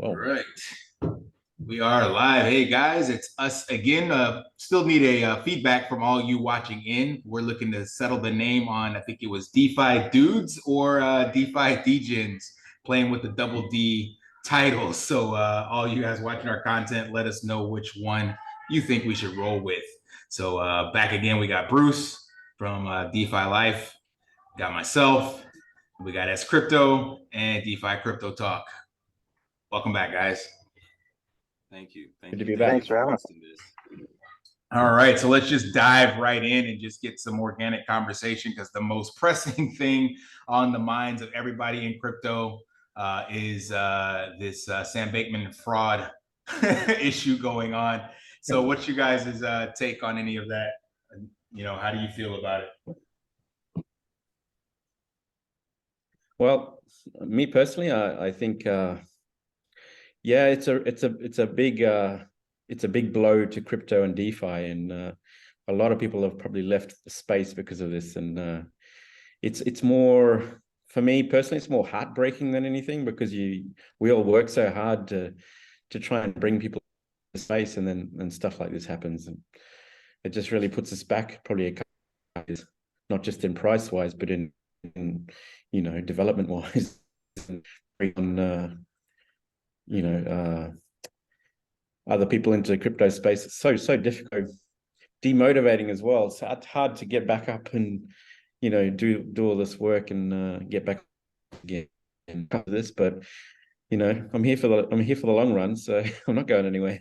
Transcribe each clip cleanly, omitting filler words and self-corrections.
All right. We are live. Hey guys, it's us again. Still need a feedback from all you watching in. We're looking to settle the name on, I think it was DeFi Dudes or DeFi Degens, playing with the double D title. So all you guys watching our content, let us know which one you think we should roll with. So back again, we got Bruce from DeFi Life, got myself, we got S Crypto and DeFi Crypto Talk. Welcome back, guys. Thank you. Good to be back. Thanks for having us. All right, so let's just dive right in and just get some organic conversation, because the most pressing thing on the minds of everybody in crypto is this Sam Bankman fraud issue going on. So what's your guys' take on any of that? You know, how do you feel about it? Well, me personally, I think, yeah, it's a big blow to crypto and DeFi, and a lot of people have probably left the space because of this. And it's more, for me personally, it's more heartbreaking than anything, because we all work so hard to try and bring people to space, and then stuff like this happens, and it just really puts us back probably a couple of years, not just in price wise, but in you know, development wise, on other people into the crypto space. It's so difficult, demotivating as well. So it's hard to get back up and, you know, do all this work and get back again and cover this. But you know, I'm here for the long run, so I'm not going anywhere.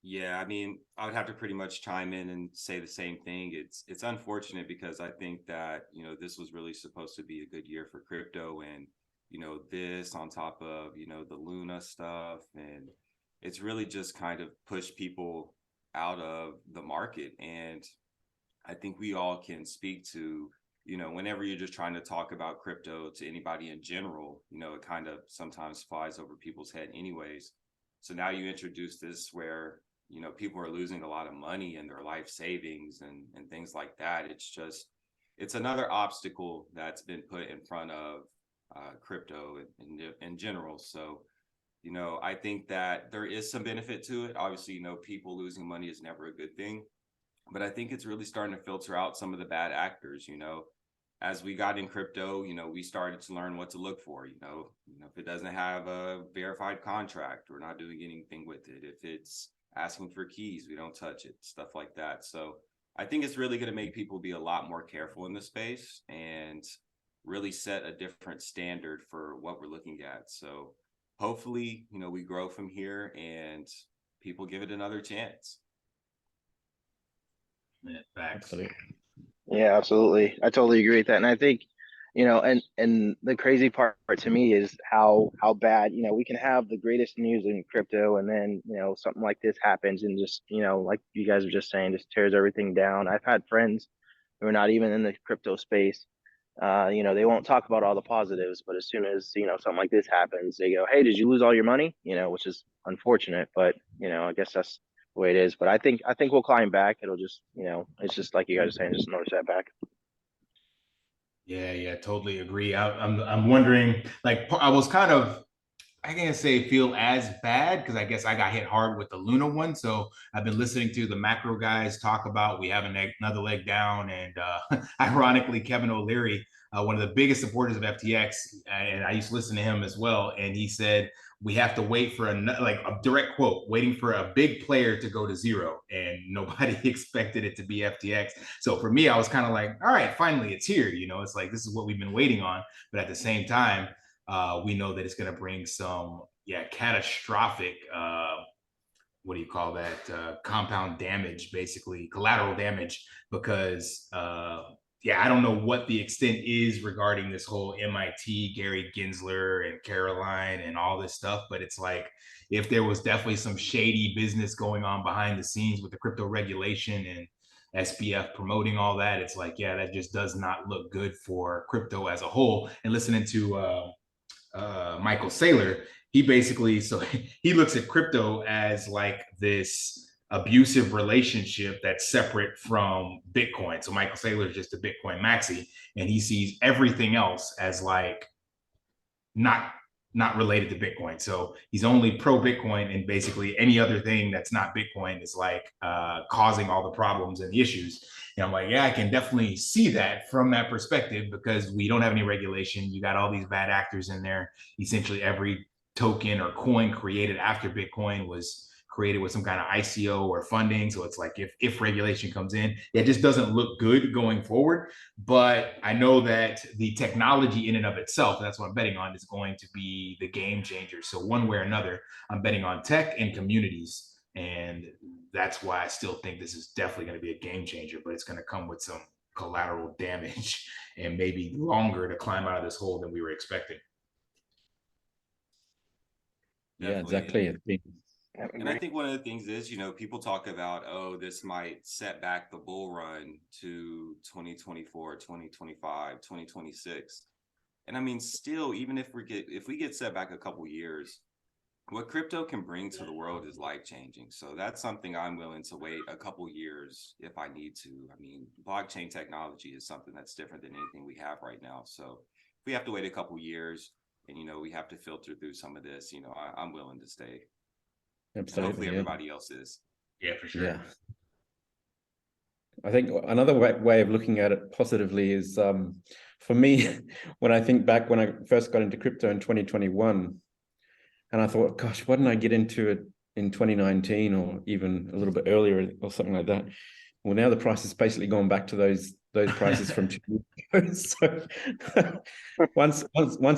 Yeah, I mean, I would have to pretty much chime in and say the same thing. It's unfortunate, because I think that, you know, this was really supposed to be a good year for crypto, and you know, this on top of, you know, the Luna stuff, and it's really just kind of pushed people out of the market. And I think we all can speak to, you know, whenever you're just trying to talk about crypto to anybody in general, you know, it kind of sometimes flies over people's head anyways. So now you introduce this where, you know, people are losing a lot of money and their life savings and things like that. It's another obstacle that's been put in front of crypto in general. So, you know, I think that there is some benefit to it. Obviously, you know, people losing money is never a good thing, but I think it's really starting to filter out some of the bad actors. You know, as we got in crypto, you know, we started to learn what to look for. You know, if it doesn't have a verified contract, we're not doing anything with it. If it's asking for keys, we don't touch it, stuff like that. So I think it's really going to make people be a lot more careful in the space and really set a different standard for what we're looking at. So hopefully, you know, we grow from here and people give it another chance. Yeah, facts. Yeah, absolutely. I totally agree with that. And I think, you know, and the crazy part to me is how bad, you know, we can have the greatest news in crypto, and then, you know, something like this happens and just, you know, like you guys were just saying, just tears everything down. I've had friends who are not even in the crypto space. You know, they won't talk about all the positives, but as soon as, you know, something like this happens, they go, "Hey, did you lose all your money?" You know, which is unfortunate, but you know, I guess that's the way it is. But I think we'll climb back. It'll just, you know, it's just like you guys are saying, just another setback. Yeah, totally agree. I'm wondering, like, I was kind of, I can't say feel as bad, because I guess I got hit hard with the Luna one. So I've been listening to the macro guys talk about we have another leg down, and ironically, Kevin O'Leary, one of the biggest supporters of FTX, and I used to listen to him as well, and he said we have to wait for a direct quote, waiting for a big player to go to zero, and nobody expected it to be FTX. So for me, I was kind of like, all right, finally it's here. You know, it's like this is what we've been waiting on, but at the same time, we know that it's going to bring some, catastrophic, what do you call that? Compound damage, basically collateral damage, because, I don't know what the extent is regarding this whole MIT, Gary Gensler and Caroline and all this stuff. But it's like, if there was definitely some shady business going on behind the scenes with the crypto regulation and SBF promoting all that, it's like, that just does not look good for crypto as a whole. And listening to, Michael Saylor, he basically, so he looks at crypto as like this abusive relationship that's separate from Bitcoin. So Michael Saylor is just a Bitcoin maxi, and he sees everything else as like not not related to Bitcoin. So he's only pro Bitcoin, and basically any other thing that's not Bitcoin is like causing all the problems and the issues. And I'm like, yeah, I can definitely see that from that perspective, because we don't have any regulation. You got all these bad actors in there. Essentially every token or coin created after Bitcoin was created with some kind of ICO or funding. So it's like if regulation comes in, it just doesn't look good going forward. But I know that the technology in and of itself, that's what I'm betting on, is going to be the game changer. So one way or another, I'm betting on tech and communities. And that's why I still think this is definitely going to be a game changer, but it's going to come with some collateral damage and maybe longer to climb out of this hole than we were expecting. Yeah, Definitely. exactly. And I think one of the things is, you know, people talk about, oh, this might set back the bull run to 2024, 2025, 2026. And I mean, still, even if we get set back a couple years, what crypto can bring to the world is life changing. So that's something I'm willing to wait a couple years if I need to. I mean, blockchain technology is something that's different than anything we have right now. So if we have to wait a couple years and, you know, we have to filter through some of this, you know, I'm willing to stay. Absolutely. And hopefully everybody else is. Yeah, for sure. Yeah. I think another way of looking at it positively is, for me, when I think back when I first got into crypto in 2021, and I thought, gosh, why didn't I get into it in 2019 or even a little bit earlier or something like that? Well, now the price has basically gone back to those prices from 2 years ago. So once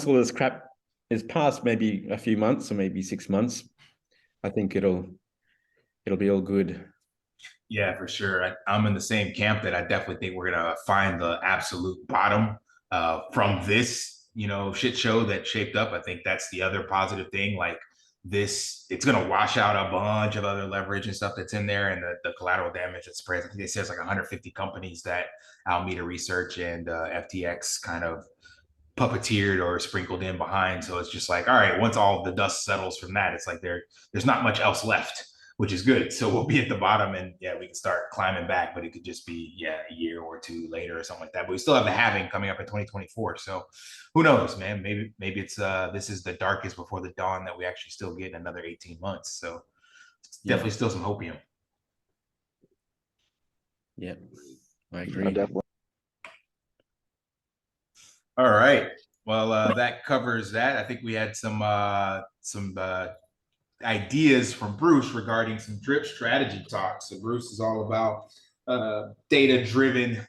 all this crap is past, maybe a few months or maybe 6 months, I think it'll be all good. Yeah, for sure. I'm in the same camp that I definitely think we're gonna find the absolute bottom from this, shit show that shaped up. I think that's the other positive thing. Like this, it's gonna wash out a bunch of other leverage and stuff that's in there, and the collateral damage that spreads. I think it says like 150 companies that Alameda Research and FTX kind of puppeteered or sprinkled in behind. So it's just like, all right, once all the dust settles from that, it's like there's not much else left, which is good. So we'll be at the bottom, and yeah, we can start climbing back, but it could just be a year or two later or something like that. But we still have the halving coming up in 2024. So who knows, man? Maybe it's this is the darkest before the dawn that we actually still get in another 18 months. So definitely still some hopium. Yeah, I agree. Definitely. All right. Well, that covers that. I think we had some ideas from Bruce regarding some drip strategy talks. So Bruce is all about data-driven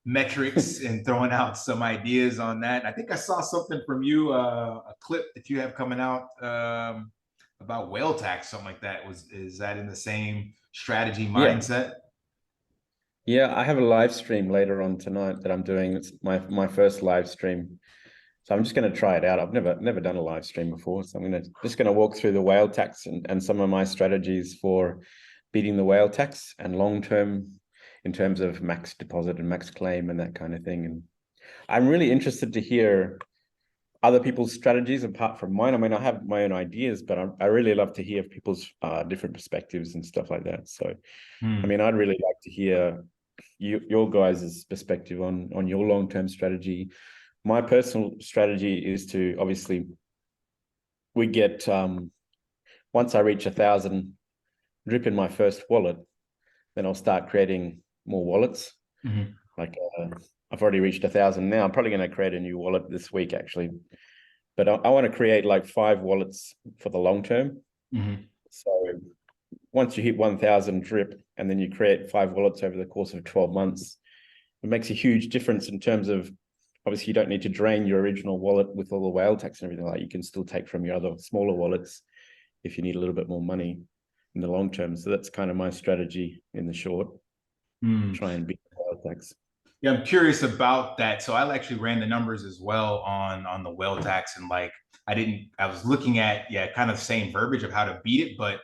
metrics and throwing out some ideas on that. I think I saw something from you, a clip that you have coming out about whale tax, something like that. Is that in the same strategy mindset? Yeah, I have a live stream later on tonight that I'm doing. It's my first live stream. So I'm just going to try it out. I've never done a live stream before. So I'm just going to walk through the whale tax and some of my strategies for beating the whale tax and long-term in terms of max deposit and max claim and that kind of thing. And I'm really interested to hear other people's strategies apart from mine. I mean, I have my own ideas, but I really love to hear people's different perspectives and stuff like that. So, I mean, I'd really like to hear your guys' perspective on your long-term strategy. My personal strategy is to obviously we get once I reach 1,000 drip in my first wallet, then I'll start creating more wallets. Like I've already reached 1,000 now. I'm probably going to create a new wallet this week actually, but I want to create like 5 wallets for the long term. So once you hit 1,000 drip and then you create 5 wallets over the course of 12 months, it makes a huge difference in terms of, obviously you don't need to drain your original wallet with all the whale tax and everything. Like you can still take from your other smaller wallets if you need a little bit more money in the long term. So that's kind of my strategy in the short, try and beat the whale tax. Yeah, I'm curious about that. So I actually ran the numbers as well on the whale tax, and like I was looking at kind of the same verbiage of how to beat it, but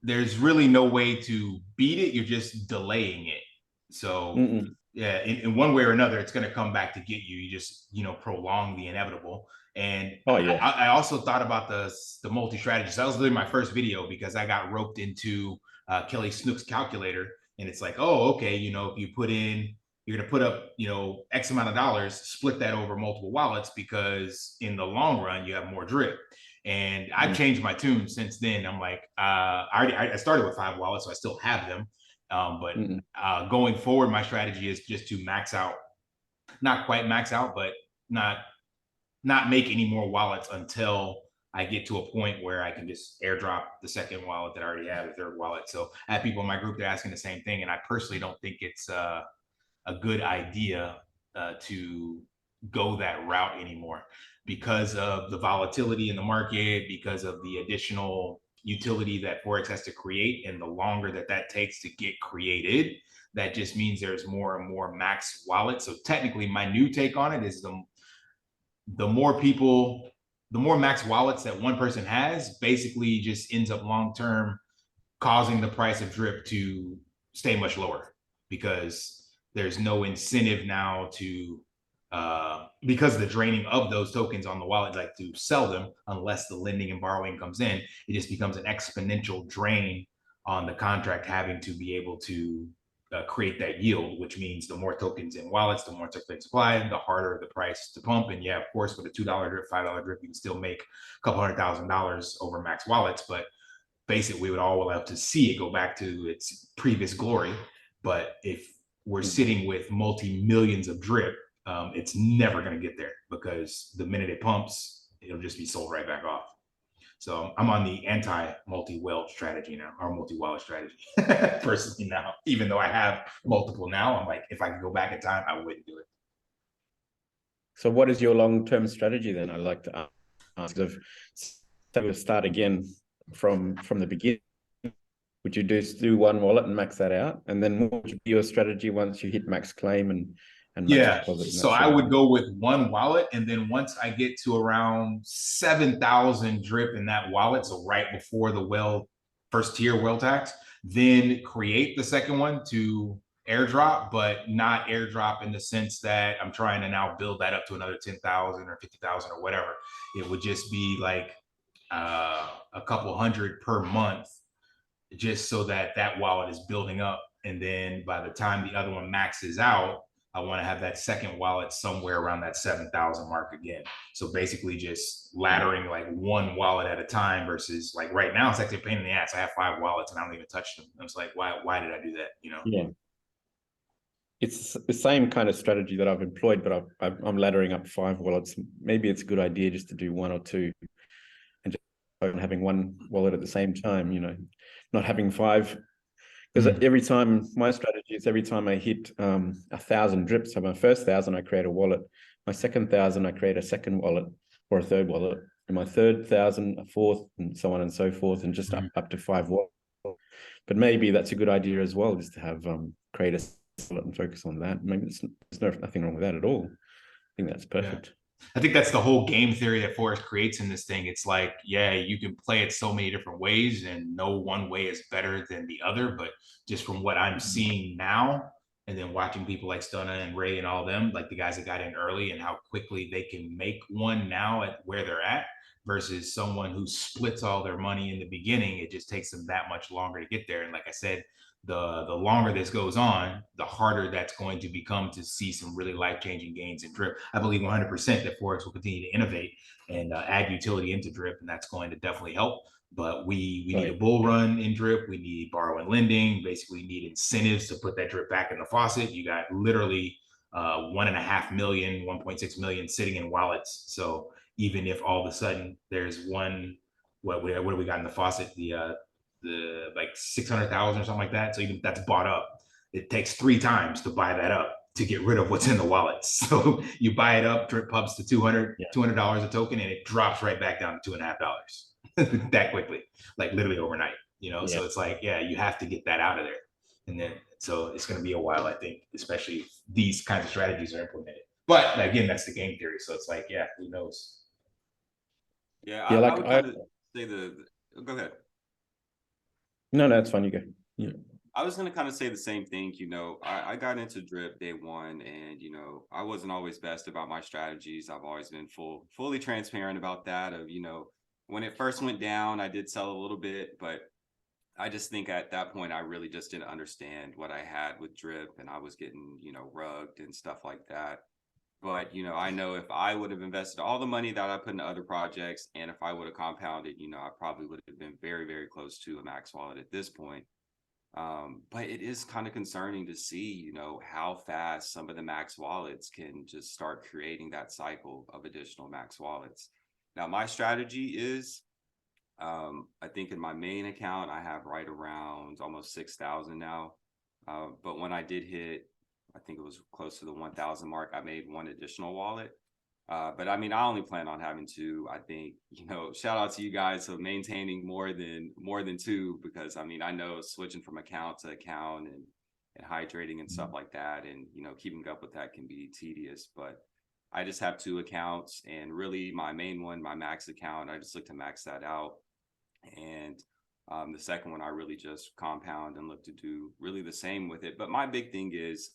there's really no way to beat it. You're just delaying it. So yeah, in one way or another, it's going to come back to get you. You just, prolong the inevitable. And I also thought about the multi-strategy. So that was literally my first video because I got roped into Kelly Snook's calculator. And it's like, oh, okay, if you're going to put up, X amount of dollars, split that over multiple wallets, because in the long run, you have more drip. And I've changed my tune since then. I'm like, I started with 5 wallets, so I still have them. But going forward, my strategy is just to max out, not quite max out, but not make any more wallets until I get to a point where I can just airdrop the second wallet that I already have, the third wallet. So I have people in my group that are asking the same thing. And I personally don't think it's a good idea to go that route anymore, because of the volatility in the market, because of the additional utility that Forex has to create. And the longer that takes to get created, that just means there's more and more max wallets. So technically, my new take on it is the more max wallets that one person has, basically just ends up long-term causing the price of drip to stay much lower, because there's no incentive now to, because of the draining of those tokens on the wallet, like to sell them, unless the lending and borrowing comes in, it just becomes an exponential drain on the contract having to be able to create that yield, which means the more tokens in wallets, the more tokens supply, the harder the price to pump. And yeah, of course, with a $2 drip, $5 drip, you can still make a couple $100,000 over max wallets. But basically, we would all love to see it go back to its previous glory. But if we're sitting with multi-millions of drip, it's never going to get there, because the minute it pumps, it'll just be sold right back off. So I'm on the anti-multi-whale strategy now, or multi-wallet strategy personally now. Even though I have multiple now, I'm like, if I could go back in time, I wouldn't do it. So what is your long-term strategy then? I'd like to ask, of start again from the beginning. Would you do one wallet and max that out? And then what would be your strategy once you hit max claim and max deposit? So I would go with one wallet, and then once I get to around 7,000 drip in that wallet, so right before the first tier whale tax, then create the second one to airdrop, but not airdrop in the sense that I'm trying to now build that up to another 10,000 or 50,000 or whatever. It would just be like a couple hundred per month, just so that wallet is building up. And then by the time the other one maxes out, I want to have that second wallet somewhere around that 7,000 mark again. So basically just laddering like one wallet at a time, versus like right now, it's actually a pain in the ass. I have 5 wallets and I don't even touch them. I was like, why did I do that? Yeah. It's the same kind of strategy that I've employed, but I'm laddering up 5 wallets. Maybe it's a good idea just to do 1 or 2 and just having one wallet at the same time, not having 5. Because every time, my strategy is every time I hit 1,000 drips, so my first 1,000, I create a wallet. My second 1,000, I create a second wallet or a third wallet. And my third 1,000, a fourth, and so on and so forth, and just up to 5 wallets. But maybe that's a good idea as well, just to have create a wallet and focus on that. Maybe there's nothing wrong with that at all. I think that's perfect. Yeah. I think that's the whole game theory that Forex creates in this thing. It's like, yeah, you can play it so many different ways, and no one way is better than the other. But just from what I'm seeing now, and then watching people like Stunna and Ray and all them, like the guys that got in early, and how quickly they can make one now at where they're at, versus someone who splits all their money in the beginning, it just takes them that much longer to get there. And like I said, the longer this goes on, the harder that's going to become to see some really life-changing gains in drip. I believe 100% that Forex will continue to innovate and add utility into drip, and that's going to definitely help. But we need a bull run in drip. We need borrow and lending. Basically, need incentives to put that drip back in the faucet. You got literally 1.5 million, 1.6 million sitting in wallets. So even if all of a sudden there's one, what do we got in the faucet? The like 600,000 or something like that. So even if that's bought up, it takes 3 times to buy that up to get rid of what's in the wallets. So you buy it up, drip pumps to $200 a token, and it drops right back down to $2.50 that quickly, like literally overnight. So it's like, yeah, you have to get that out of there. And then so it's going to be a while, I think, especially if these kinds of strategies are implemented. But again, that's the game theory. So it's like, yeah, who knows? Yeah, I would kind of say go ahead. No, it's fine. You go. Yeah. I was going to kind of say the same thing. I got into drip day one, and, I wasn't always best about my strategies. I've always been fully transparent about that. When it first went down, I did sell a little bit, but I just think at that point, I really just didn't understand what I had with drip, and I was getting, rugged and stuff like that. But, I know if I would have invested all the money that I put into other projects, and if I would have compounded, I probably would have been very, very close to a max wallet at this point. But it is kind of concerning to see, how fast some of the max wallets can just start creating that cycle of additional max wallets. Now, my strategy is, I think in my main account, I have right around almost 6,000 now. But when I did hit, I think it was close to the 1,000 mark, I made one additional wallet. But I mean, I only plan on having two. I think, shout out to you guys for maintaining more than two, because I mean, I know switching from account to account and hydrating and stuff like that, and keeping up with that can be tedious. But I just have two accounts, and really my main one, my max account, I just look to max that out. And the second one, I really just compound and look to do really the same with it. But my big thing is,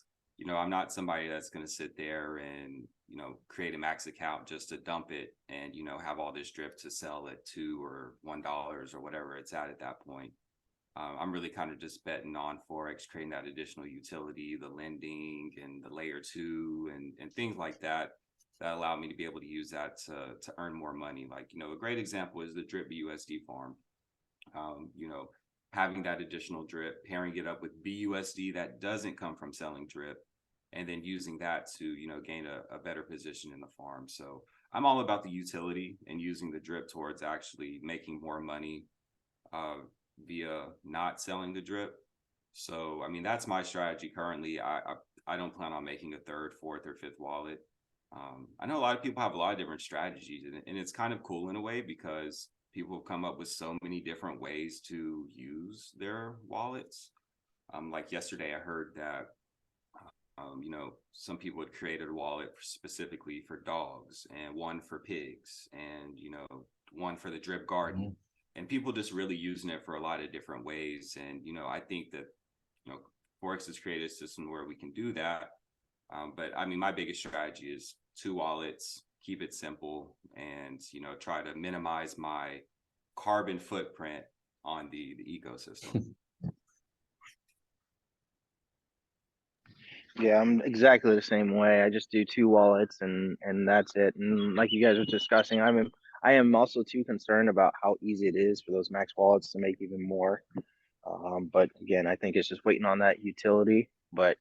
I'm not somebody that's going to sit there and, create a max account just to dump it and, have all this drip to sell at $2 or $1 or whatever it's at that point. I'm really kind of just betting on Forex, creating that additional utility, the lending and the layer two and things like that allow me to be able to use that to earn more money. Like, a great example is the drip BUSD farm. Having that additional drip, pairing it up with BUSD that doesn't come from selling drip, and then using that to, gain a better position in the farm. So I'm all about the utility and using the drip towards actually making more money via not selling the drip. So, I mean, that's my strategy currently. I don't plan on making a third, fourth, or fifth wallet. I know a lot of people have a lot of different strategies, and it's kind of cool in a way because people have come up with so many different ways to use their wallets. Like yesterday, I heard that, some people had created a wallet specifically for dogs and one for pigs and, one for the drip garden. And people just really using it for a lot of different ways. And, I think that, Forex has created a system where we can do that. But I mean, my biggest strategy is two wallets, keep it simple, and, try to minimize my carbon footprint on the ecosystem. Yeah, I'm exactly the same way. I just do two wallets and that's it. And like you guys were discussing, I am also too concerned about how easy it is for those max wallets to make even more. But again, I think it's just waiting on that utility. But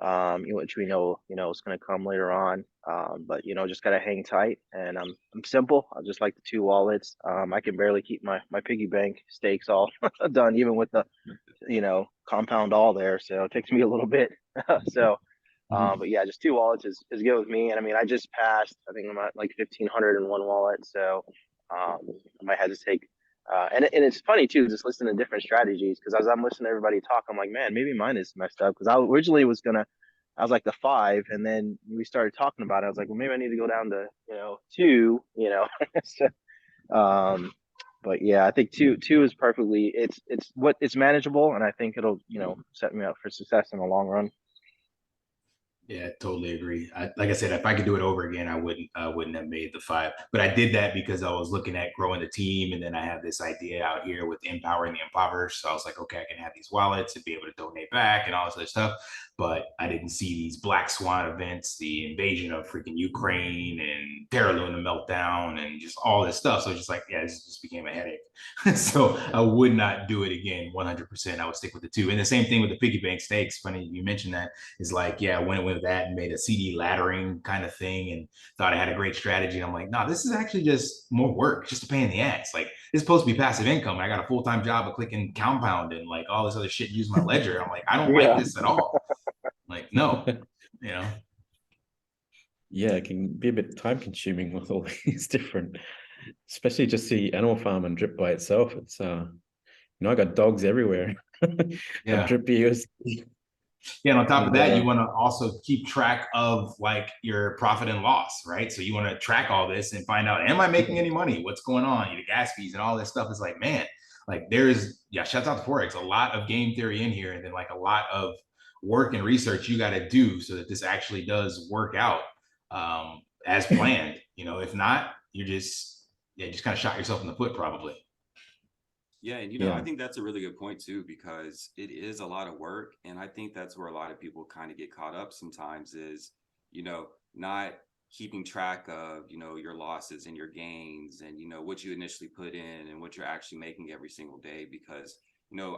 which we know, it's going to come later on. But just gotta hang tight. And I'm simple. I just like the two wallets. I can barely keep my piggy bank stakes all done, even with the compound all there. So it takes me a little bit. So, but yeah, just two wallets is good with me. And I mean, I just passed. I think I'm at like 1,500 in one wallet. So I might have to take. And it's funny too, just listening to different strategies. Because as I'm listening to everybody talk, I'm like, man, maybe mine is messed up. Because I originally I was like the 5, and then we started talking about it. I was like, well, maybe I need to go down to 2. So, but yeah, I think two is perfectly. It's manageable, and I think it'll set me up for success in the long run. Yeah, totally agree. Like I said, if I could do it over again, I wouldn't have made the 5. But I did that because I was looking at growing the team, and then I have this idea out here with empowering the impoverished. So I was like, okay, I can have these wallets and be able to donate back and all this other stuff. But I didn't see these black swan events, the invasion of freaking Ukraine and Terra Luna meltdown and just all this stuff. So it's just like, yeah, this just became a headache. So I would not do it again 100%. I would stick with the 2. And the same thing with the piggy bank stakes. Funny you mentioned that. Is like, yeah, I went with that and made a CD laddering kind of thing and thought I had a great strategy. And I'm like, no, this is actually just more work, just a pain in the ass. Like, it's supposed to be passive income. I got a full-time job of clicking compound and like all this other shit using my ledger. I'm like, I don't like this at all. Like, no, you know. Yeah, it can be a bit time consuming with all these different, especially just the animal farm and drip by itself. It's I got dogs everywhere. Yeah. Drip BUSD. Yeah, and on top of that, you want to also keep track of like your profit and loss, right? So you want to track all this and find out, am I making any money? What's going on? Your gas fees and all this stuff is like, man, like shouts out to Forex, a lot of game theory in here, and then like a lot of work and research you got to do so that this actually does work out as planned. If not, you just kind of shot yourself in the foot probably. Yeah, and I Yeah. think that's a really good point too, because it is a lot of work. And I think that's where a lot of people kind of get caught up sometimes is, not keeping track of, your losses and your gains and, what you initially put in and what you're actually making every single day. Because,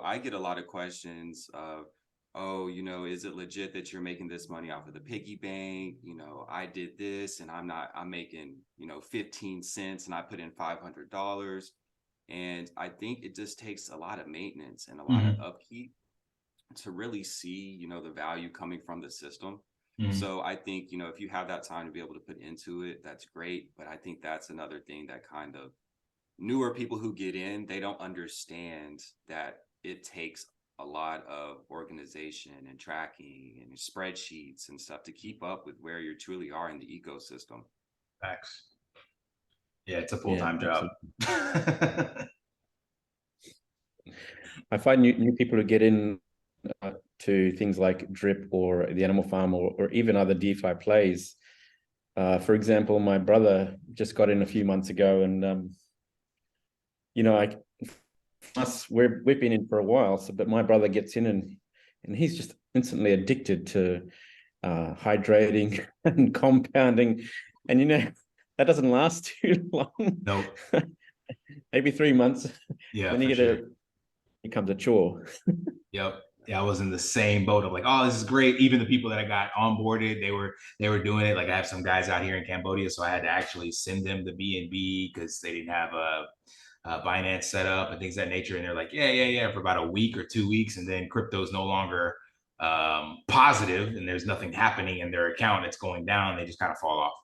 I get a lot of questions of, oh, is it legit that you're making this money off of the piggy bank? I did this and I'm making, 15 cents and I put in $500. And I think it just takes a lot of maintenance and a lot of Mhm. upkeep to really see, the value coming from the system. Mhm. So I think, if you have that time to be able to put into it, that's great. But I think that's another thing that kind of newer people who get in, they don't understand that it takes a lot of organization and tracking and spreadsheets and stuff to keep up with where you truly are in the ecosystem. Facts. Yeah, it's a Yeah, full-time job. absolutely. I find new people who get in to things like drip or the animal farm or even other DeFi plays. For example, my brother just got in a few months ago, and we've been in for a while. So, but my brother gets in and he's just instantly addicted to hydrating and compounding, and that doesn't last too long. Nope. Maybe 3 months. Yeah, Then for you sure. becomes a chore. Yep. Yeah, I was in the same boat of like, oh, this is great. Even the people that I got onboarded, they were doing it. Like I have some guys out here in Cambodia, so I had to actually send them the BNB because they didn't have a Binance set up and things of that nature. And they're like, yeah, for about a week or 2 weeks, and then crypto's no longer positive, and there's nothing happening in their account. It's going down. They just kind of fall off,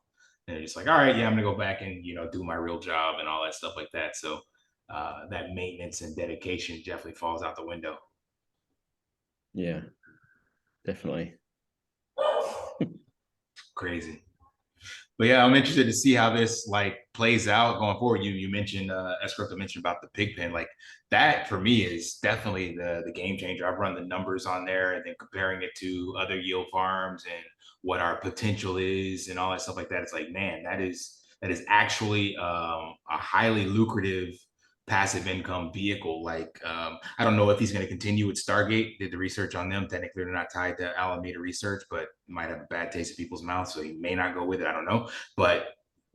and they're just like, all right, yeah, I'm gonna go back and do my real job and all that stuff like that. So that maintenance and dedication definitely falls out the window. Yeah, definitely. Crazy. But yeah, I'm interested to see how this like plays out going forward. You mentioned Escrow mentioned about the pig pen. Like that for me is definitely the game changer. I've run the numbers on there and then comparing it to other yield farms and what our potential is and all that stuff like that. It's like, man, that is actually a highly lucrative passive income vehicle. Like I don't know if he's going to continue with Stargate. Did the research on them. Technically, they're not tied to Alameda Research, but might have a bad taste in people's mouths, so he may not go with it. I don't know. But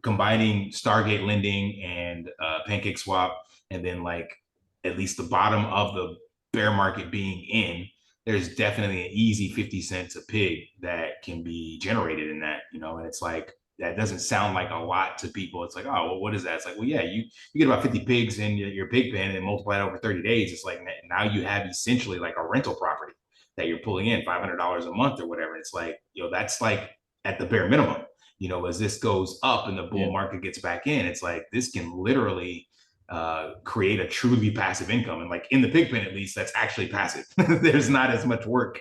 combining Stargate lending and Pancake Swap, and then like at least the bottom of the bear market being in, there's definitely an easy 50 cents a pig that can be generated in that, and it's like that doesn't sound like a lot to people. It's like, oh, well, what is that? It's like, well, yeah, you get about 50 pigs in your pig pen and multiply it over 30 days. It's like now you have essentially like a rental property that you're pulling in $500 a month or whatever. It's like, that's like at the bare minimum. As this goes up and the bull Yeah. market gets back in, it's like this can literally create a truly passive income. And like in the pig pen, at least, that's actually passive. There's not as much work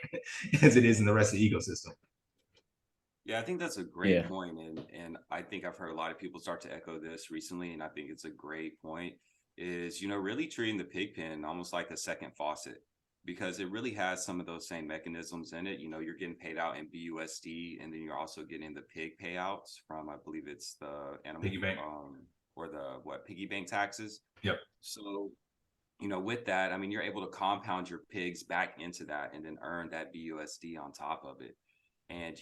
as it is in the rest of the ecosystem. Yeah, I think that's a great point, and I think I've heard a lot of people start to echo this recently, and I think it's a great point. Is really treating the pig pen almost like a second faucet, because it really has some of those same mechanisms in it. You're getting paid out in BUSD, and then you're also getting the pig payouts from, I believe it's the animal Piggy bank. or the piggy bank taxes. Yep. So with that, I mean, you're able to compound your pigs back into that and then earn that BUSD on top of it. And,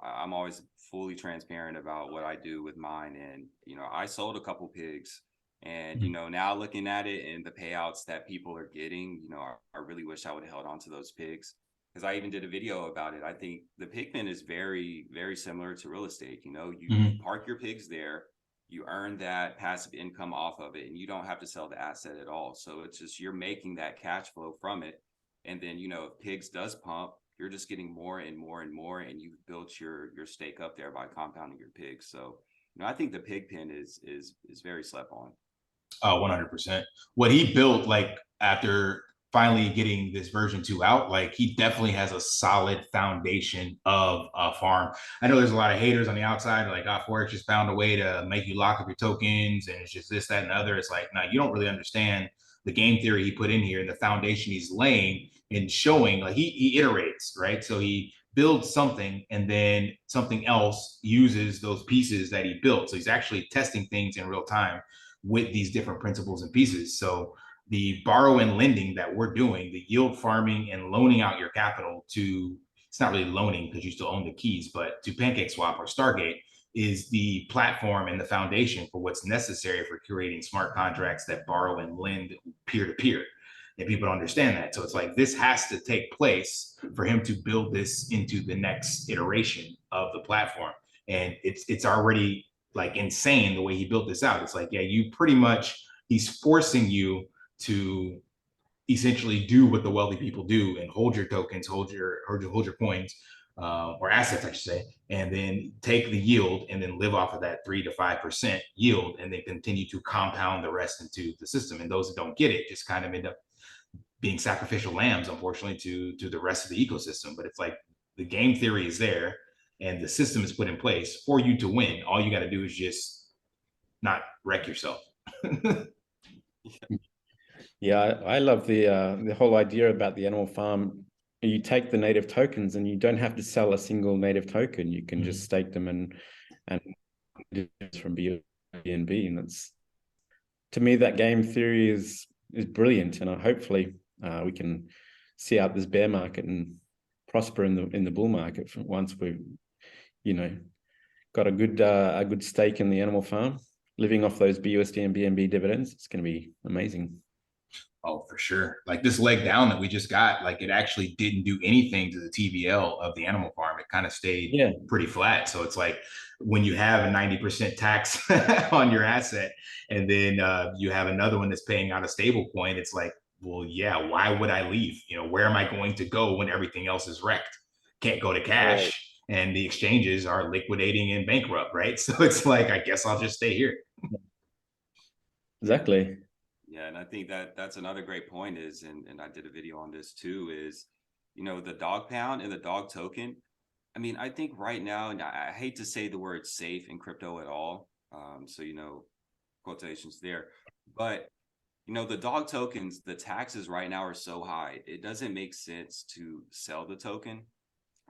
I'm always fully transparent about what I do with mine. And, I sold a couple pigs and, now looking at it and the payouts that people are getting, I really wish I would have held on to those pigs, because I even did a video about it. I think the pig pen is very, very similar to real estate. You park your pigs there, you earn that passive income off of it, and you don't have to sell the asset at all. So it's just, you're making that cash flow from it. And then, if pigs does pump, you're just getting more and more and more, and you've built your stake up there by compounding your pigs. So, I think the pig pen is very slept on. Oh, 100%. What he built, like after finally getting this version 2 out, like he definitely has a solid foundation of a farm. I know there's a lot of haters on the outside, like, Forex just found a way to make you lock up your tokens and it's just this, that, and the other. It's like, no, you don't really understand the game theory he put in here and the foundation he's laying and showing. Like he iterates, right? So he builds something and then something else uses those pieces that he built. So he's actually testing things in real time with these different principles and pieces. So the borrow and lending that we're doing, the yield farming and loaning out your capital to, it's not really loaning because you still own the keys, but to PancakeSwap or Stargate is the platform and the foundation for what's necessary for creating smart contracts that borrow and lend peer to peer. And people don't understand that. So it's like this has to take place for him to build this into the next iteration of the platform. And it's already like insane the way he built this out. It's like, yeah, you pretty much, he's forcing you to essentially do what the wealthy people do and hold your tokens, hold your coins, or assets, I should say, and then take the yield and then live off of that 3 to 5% yield, and then continue to compound the rest into the system. And those that don't get it just kind of end up being sacrificial lambs, unfortunately, to the rest of the ecosystem. But it's like the game theory is there and the system is put in place for you to win. All you got to do is just not wreck yourself. Yeah, I love the whole idea about the animal farm. You take the native tokens and you don't have to sell a single native token. You can just stake them and from BNB. And that's, to me, that game theory is brilliant. And hopefully we can see out this bear market and prosper in the bull market once we've, got a good stake in the animal farm, living off those BUSD and BNB dividends. It's going to be amazing. Oh, for sure. Like this leg down that we just got, like it actually didn't do anything to the TVL of the animal farm. It kind of stayed pretty flat. So it's like when you have a 90% tax on your asset, and then you have another one that's paying out a stable coin, it's like, well, yeah, why would I leave? Where am I going to go when everything else is wrecked? Can't go to cash. Right. And the exchanges are liquidating and bankrupt, right? So it's like, I guess I'll just stay here. Exactly. Yeah, and I think that's another great point is, and I did a video on this too, is, the dog pound and the dog token. I mean, I think right now, and I hate to say the word safe in crypto at all. So, quotations there, but, the dog tokens, the taxes right now are so high, it doesn't make sense to sell the token.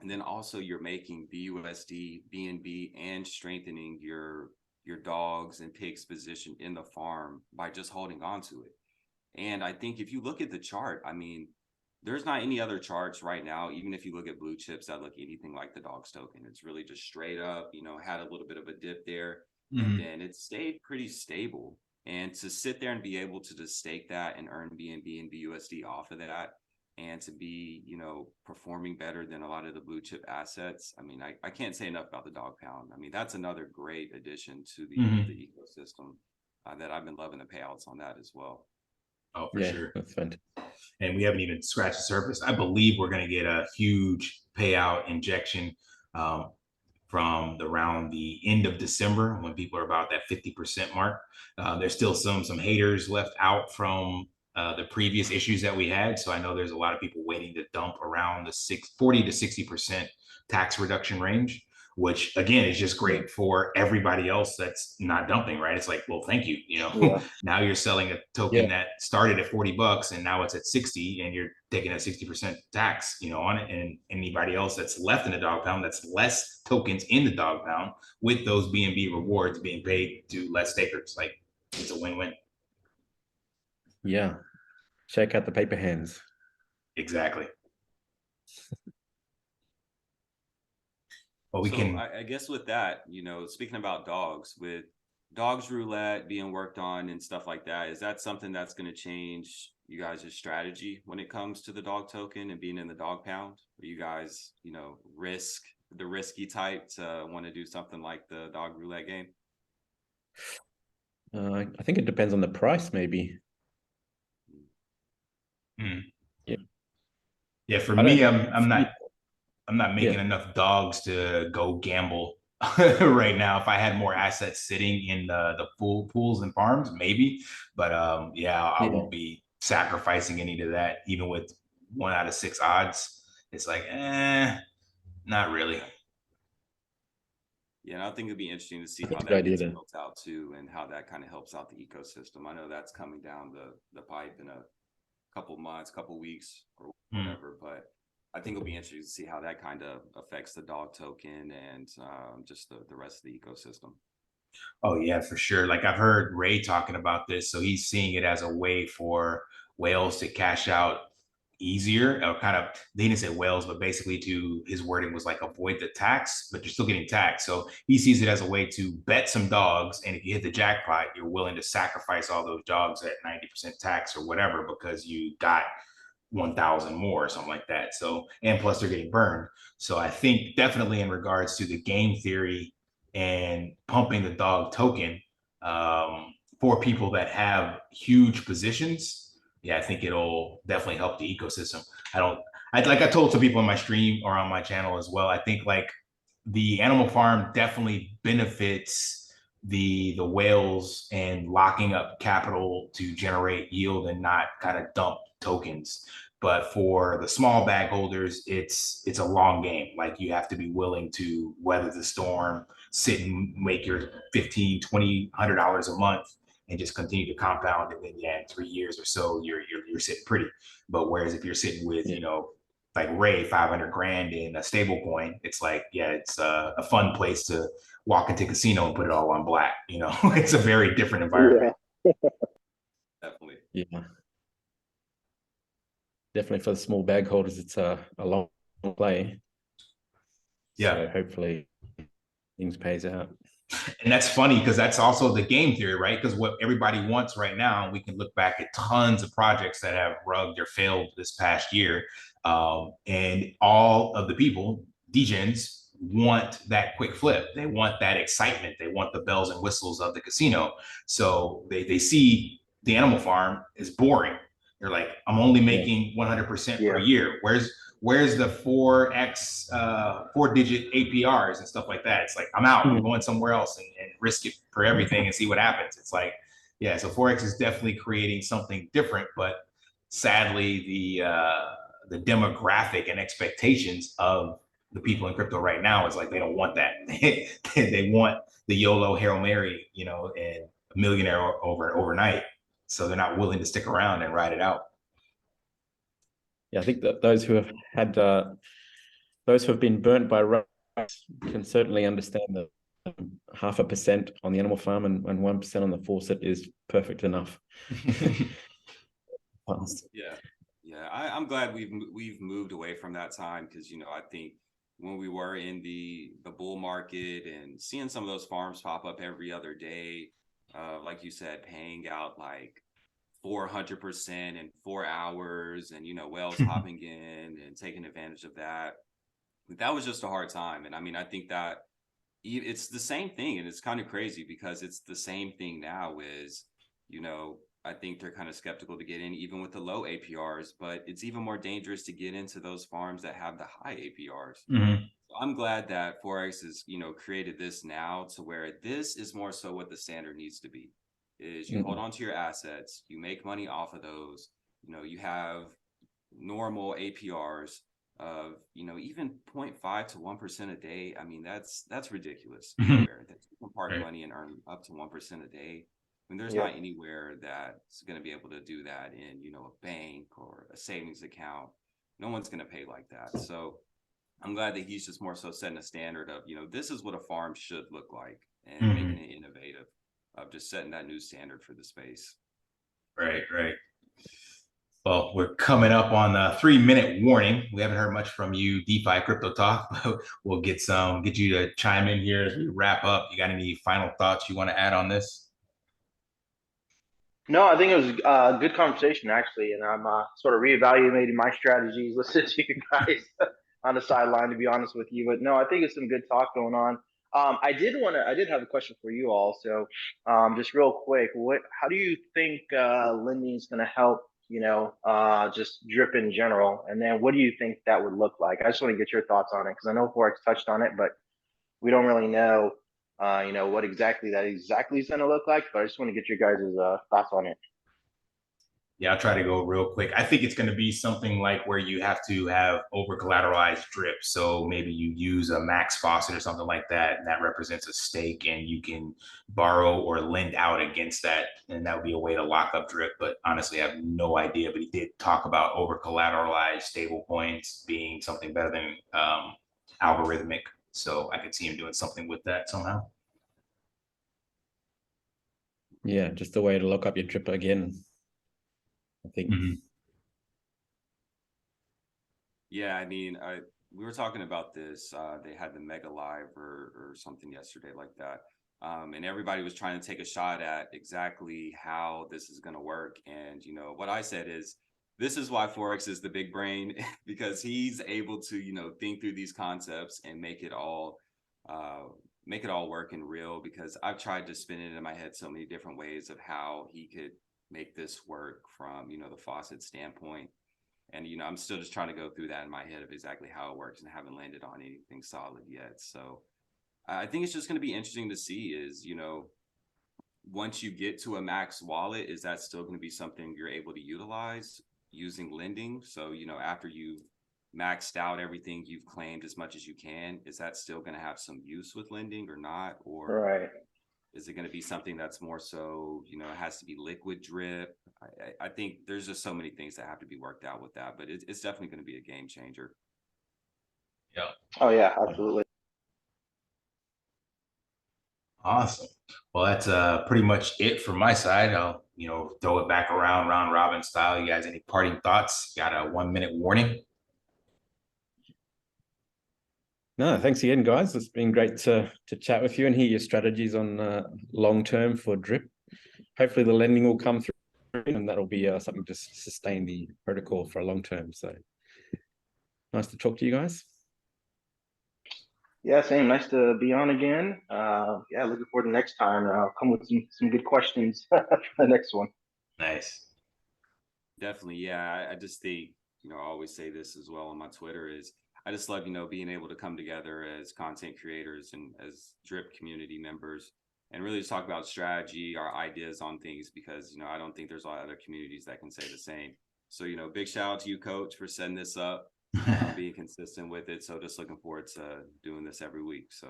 And then also you're making BUSD, BNB, and strengthening your dogs and pigs position in the farm by just holding on to it. And I think if you look at the chart, I mean, there's not any other charts right now, even if you look at blue chips that look anything like the dogs token. It's really just straight up, had a little bit of a dip there, and then it stayed pretty stable. And to sit there and be able to just stake that and earn BNB and BUSD off of that, and to be, performing better than a lot of the blue chip assets. I mean, I can't say enough about the dog pound. I mean, that's another great addition to the ecosystem that I've been loving the payouts on that as well. Oh, for sure. That's fantastic. And we haven't even scratched the surface. I believe we're going to get a huge payout injection from around the end of December when people are about that 50% mark. There's still some haters left out from the previous issues that we had. So I know there's a lot of people waiting to dump around the 40 to 60% tax reduction range, which again is just great for everybody else that's not dumping, right? It's like, well, thank you. Now you're selling a token that started at $40 and now it's at 60, and you're taking a 60% tax, on it. And anybody else that's left in the dog pound, that's less tokens in the dog pound with those BNB rewards being paid to less stakers. Like it's a win-win. Yeah. Check out the paper hands. Exactly. Well, I guess with that, speaking about dogs, with dogs roulette being worked on and stuff like that, is that something that's going to change you guys' strategy when it comes to the dog token and being in the dog pound? Or you guys, risk the risky type to want to do something like the dog roulette game? I think it depends on the price, maybe. Yeah. For me, I'm not making enough dogs to go gamble right now. If I had more assets sitting in the full pools and farms, maybe. But I won't be sacrificing any to that, even with 1 out of 6 odds. It's like, not really. Yeah, and I think it'd be interesting to see how that gets built out too, and how that kind of helps out the ecosystem. I know that's coming down the pipe in a couple months, couple weeks, or whatever. But I think it'll be interesting to see how that kind of affects the dog token and just the rest of the ecosystem. Oh yeah, for sure. Like I've heard Ray talking about this, so he's seeing it as a way for whales to cash out easier, or kind of, they didn't say whales, but basically, to his wording was like avoid the tax, but you're still getting taxed. So he sees it as a way to bet some dogs, and if you hit the jackpot, you're willing to sacrifice all those dogs at 90% tax or whatever because you got 1,000 more or something like that. So, and plus they're getting burned. So I think definitely in regards to the game theory and pumping the dog token, for people that have huge positions, yeah, I think it'll definitely help the ecosystem. Like I told some people on my stream or on my channel as well, I think like the animal farm definitely benefits the whales and locking up capital to generate yield and not kind of dump tokens. But for the small bag holders, it's a long game. Like you have to be willing to weather the storm, sit and make your 15, 20, $100 a month and just continue to compound. And then yeah, in 3 years or so, you're sitting pretty. But whereas if you're sitting with, you know, like Ray, 500 grand in a stable coin, it's like, yeah, it's a fun place to walk into casino and put it all on black. You know, it's a very different environment. Yeah. Definitely. Yeah. Definitely for the small bag holders, it's a long play. Yeah. So hopefully things pays out. And that's funny because that's also the game theory, right? Because what everybody wants right now, we can look back at tons of projects that have rugged or failed this past year. And all of the people, degens, want that quick flip. They want that excitement. They want the bells and whistles of the casino. So they see the animal farm is boring. They're like, I'm only making 100% per year. Where's the 4x 4-digit APRs and stuff like that? It's like, I'm out, I'm going somewhere else and risk it for everything and see what happens. It's like, yeah, so Forex is definitely creating something different, but sadly the demographic and expectations of the people in crypto right now is like, they don't want that. They want the YOLO Hail Mary, you know, and a millionaire overnight. So they're not willing to stick around and ride it out. Yeah, I think that those who have had those who have been burnt by rats can certainly understand that 0.5% on the animal farm and 1% on the faucet is perfect enough. Yeah, I'm glad we've moved away from that time, because you know, I think when we were in the bull market and seeing some of those farms pop up every other day, like you said, paying out like 400% in 4 hours, and you know, whales hopping in and taking advantage of that. That was just a hard time. And I mean, I think that it's the same thing, and it's kind of crazy because it's the same thing now. Is, you know, I think they're kind of skeptical to get in even with the low APRs, but it's even more dangerous to get into those farms that have the high APRs. So I'm glad that Forex has, you know, created this now to where this is more so what the standard needs to be. Is you hold on to your assets, you make money off of those, you know, you have normal APRs of, you know, even 0.5 to 1% a day. I mean, that's ridiculous. Anywhere that you can park money and earn up to 1% a day. I mean, there's not anywhere that's going to be able to do that in, you know, a bank or a savings account. No one's going to pay like that. So I'm glad that he's just more so setting a standard of, you know, this is what a farm should look like, and making it innovative, of just setting that new standard for the space. Right. Well, we're coming up on the 3-minute warning. We haven't heard much from you, DeFi Crypto Talk, but we'll get you to chime in here as we wrap up. You got any final thoughts you want to add on this? No, I think it was a good conversation, actually, and I'm sort of reevaluating my strategies, listening to you guys on the sideline, to be honest with you. But no, I think it's some good talk going on. I did have a question for you all. So, just real quick, how do you think lending is going to help? You know, just drip in general, and then what do you think that would look like? I just want to get your thoughts on it, because I know Forex touched on it, but we don't really know, you know, what exactly is going to look like. But I just want to get your guys' thoughts on it. Yeah, I'll try to go real quick. I think it's going to be something like where you have to have over collateralized drip. So maybe you use a max faucet or something like that, and that represents a stake, and you can borrow or lend out against that. And that would be a way to lock up drip. But honestly, I have no idea. But he did talk about over collateralized stable coins being something better than algorithmic. So I could see him doing something with that somehow. Yeah, just the way to lock up your drip again, I think. Mhm. Yeah, I mean, we were talking about this. They had the Mega Live or something yesterday like that. And everybody was trying to take a shot at exactly how this is going to work. And, you know, what I said is, this is why Forex is the big brain, because he's able to, you know, think through these concepts and make it all work and real, because I've tried to spin it in my head so many different ways of how he could make this work from, you know, the faucet standpoint. And, you know, I'm still just trying to go through that in my head of exactly how it works, and haven't landed on anything solid yet. So I think it's just going to be interesting to see is, you know, once you get to a max wallet, is that still going to be something you're able to utilize using lending? So, you know, after you've maxed out everything you've claimed as much as you can, is that still going to have some use with lending or not? Or Right. is it going to be something that's more so, you know, it has to be liquid drip? I think there's just so many things that have to be worked out with that, but it's definitely going to be a game changer. Yeah. Oh yeah, absolutely. Awesome. Well, that's pretty much it from my side. I'll, you know, throw it back around round robin style. You guys, any parting thoughts? Got a 1 minute warning. No, thanks again, guys. It's been great to chat with you and hear your strategies on long term for drip. Hopefully the lending will come through, and that'll be something to sustain the protocol for a long term. So nice to talk to you guys. Yeah, same. Nice to be on again. Yeah, looking forward to next time. I'll come with some good questions for the next one. Nice. Definitely. Yeah. I just think, you know, I always say this as well on my Twitter is I just love, you know, being able to come together as content creators and as drip community members and really just talk about strategy, our ideas on things, because, you know, I don't think there's a lot of other communities that can say the same. So, you know, big shout out to you, Coach, for setting this up, being consistent with it. So just looking forward to doing this every week. So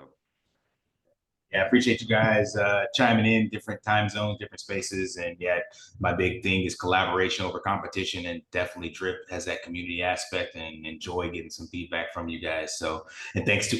Yeah, I appreciate you guys chiming in, different time zones, different spaces. And yeah, my big thing is collaboration over competition, and definitely Drip has that community aspect, and enjoy getting some feedback from you guys. So, and thanks to